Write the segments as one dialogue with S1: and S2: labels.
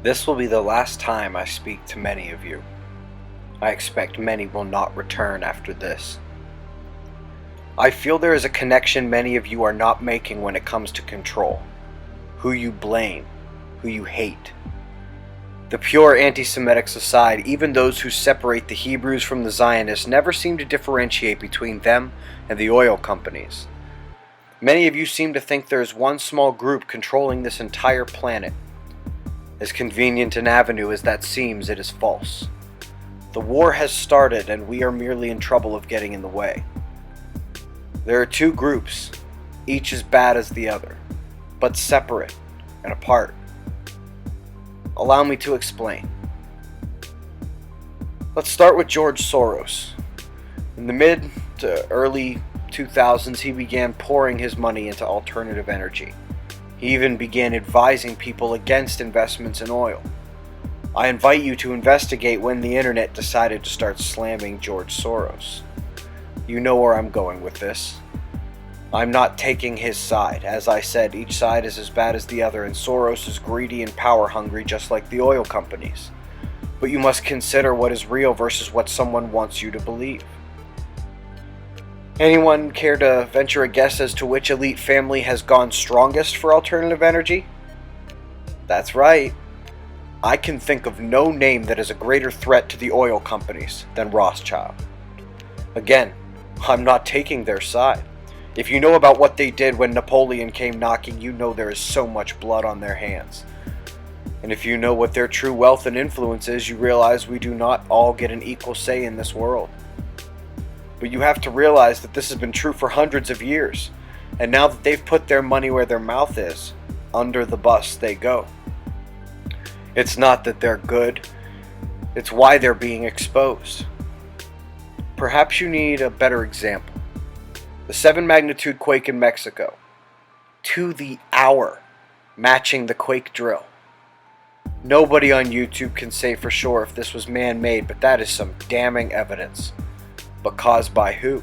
S1: This will be the last time I speak to many of you. I expect many will not return after this. I feel there is a connection many of you are not making when it comes to control. Who you blame, who you hate. The pure anti-Semitics aside, even those who separate the Hebrews from the Zionists never seem to differentiate between them and the oil companies. Many of you seem to think there is one small group controlling this entire planet. As convenient an avenue as that seems, it is false. The war has started and we are merely in trouble of getting in the way. There are two groups, each as bad as the other, but separate and apart. Allow me to explain. Let's start with George Soros. In the mid to early 2000s, he began pouring his money into alternative energy. He even began advising people against investments in oil. I invite you to investigate when the internet decided to start slamming George Soros. You know where I'm going with this. I'm not taking his side. As I said, each side is as bad as the other, and Soros is greedy and power hungry just like the oil companies. But you must consider what is real versus what someone wants you to believe. Anyone care to venture a guess as to which elite family has gone strongest for alternative energy? That's right. I can think of no name that is a greater threat to the oil companies than Rothschild. Again, I'm not taking their side. If you know about what they did when Napoleon came knocking, you know there is so much blood on their hands. And if you know what their true wealth and influence is, you realize we do not all get an equal say in this world. But you have to realize that this has been true for hundreds of years. And now that they've put their money where their mouth is, under the bus they go. It's not that they're good, it's why they're being exposed. Perhaps you need a better example. The 7 magnitude quake in Mexico, to the hour, matching the quake drill. Nobody on YouTube can say for sure if this was man-made, but that is some damning evidence. But caused by who?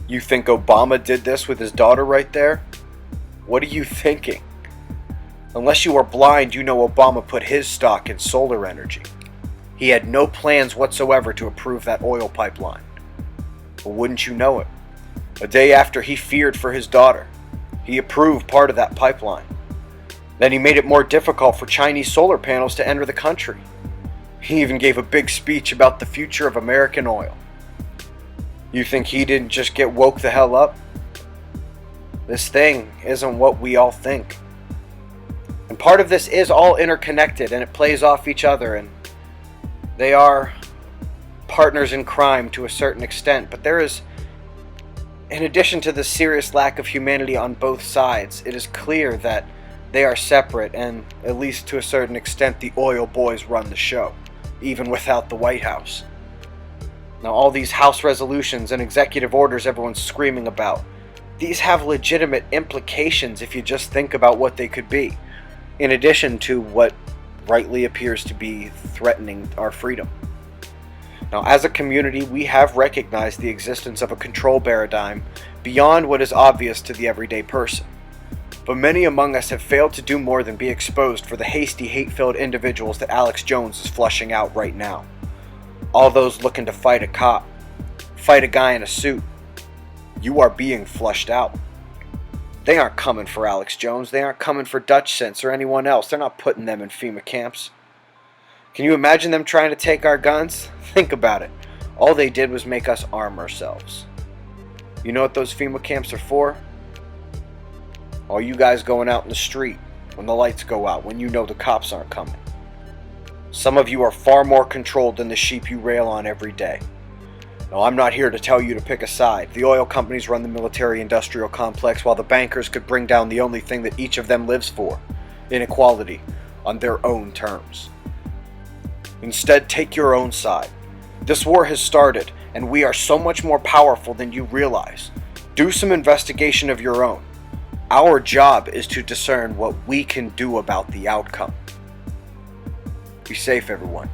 S1: You think Obama did this with his daughter right there? What are you thinking? Unless you are blind, you know Obama put his stock in solar energy. He had no plans whatsoever to approve that oil pipeline. But wouldn't you know it? A day after he feared for his daughter, he approved part of that pipeline. Then he made it more difficult for Chinese solar panels to enter the country. He even gave a big speech about the future of American oil. You think he didn't just get woke the hell up? This thing isn't what we all think. And part of this is all interconnected and it plays off each other, and they are partners in crime to a certain extent, but there is, in addition to the serious lack of humanity on both sides, it is clear that they are separate, and at least to a certain extent the oil boys run the show, even without the White House. Now all these House resolutions and executive orders everyone's screaming about, these have legitimate implications if you just think about what they could be, in addition to what rightly appears to be threatening our freedom. Now, as a community, we have recognized the existence of a control paradigm beyond what is obvious to the everyday person. But many among us have failed to do more than be exposed for the hasty, hate-filled individuals that Alex Jones is flushing out right now. All those looking to fight a cop, fight a guy in a suit. You are being flushed out. They aren't coming for Alex Jones. They aren't coming for Dutch Sense or anyone else. They're not putting them in FEMA camps. Can you imagine them trying to take our guns? Think about it. All they did was make us arm ourselves. You know what those FEMA camps are for? All you guys going out in the street when the lights go out, when you know the cops aren't coming. Some of you are far more controlled than the sheep you rail on every day. Now, I'm not here to tell you to pick a side. The oil companies run the military-industrial complex, while the bankers could bring down the only thing that each of them lives for, inequality, on their own terms. Instead, take your own side. This war has started, and we are so much more powerful than you realize. Do some investigation of your own. Our job is to discern what we can do about the outcome. Be safe, everyone.